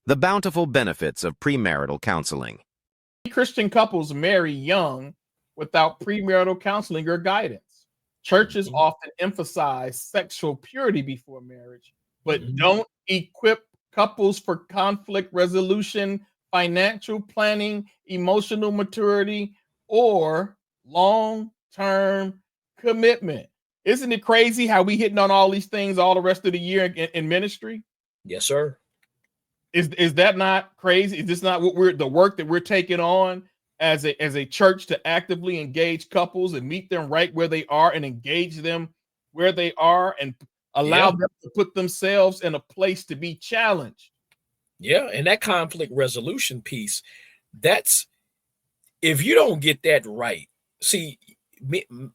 The bountiful benefits of premarital counseling. Christian couples marry young without premarital counseling or guidance. Churches often emphasize sexual purity before marriage, but don't equip couples for conflict resolution, financial planning, emotional maturity, or long-term commitment. Isn't it crazy how we hitting on all these things all the rest of the year in ministry? Yes, sir. Is that not crazy? Is this not what the work that we're taking on as a church to actively engage couples and meet them right where they are and engage them where they are and allow them to put themselves in a place to be challenged? Yeah, and that conflict resolution piece, that's, if you don't get that right. See,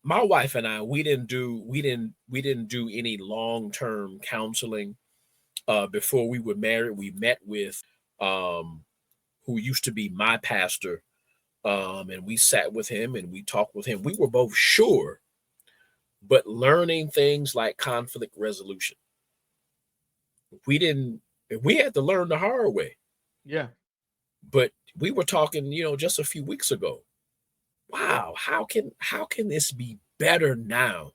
my wife and I, we didn't do any long-term counseling before we were married. We met with who used to be my pastor, and we sat with him and we talked with him. We were both sure, but learning things like conflict resolution, we had to learn the hard way. Yeah. But we were talking, just a few weeks ago. Wow, how can this be better now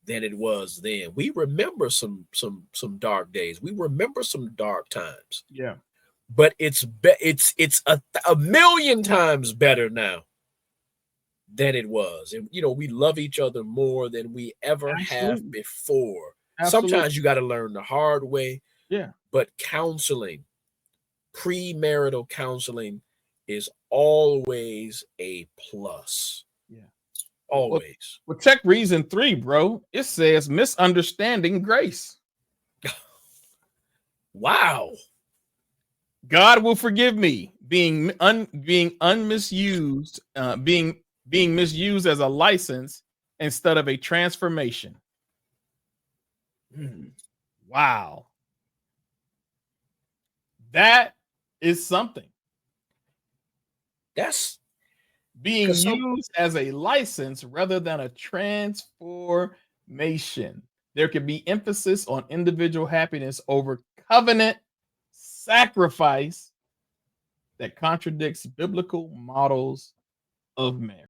than it was then? We remember some dark days. We remember some dark times. Yeah. But it's a million times better now than it was. And we love each other more than we ever have before. Absolutely. Sometimes you got to learn the hard way. Yeah. But counseling, premarital counseling, is always a plus. Yeah. Always. Well, check reason 3, bro. It says misunderstanding grace. Wow. God will forgive me being misused as a license instead of a transformation. Wow. That is something. That's being used as a license rather than a transformation. There could be emphasis on individual happiness over covenant sacrifice that contradicts biblical models of marriage.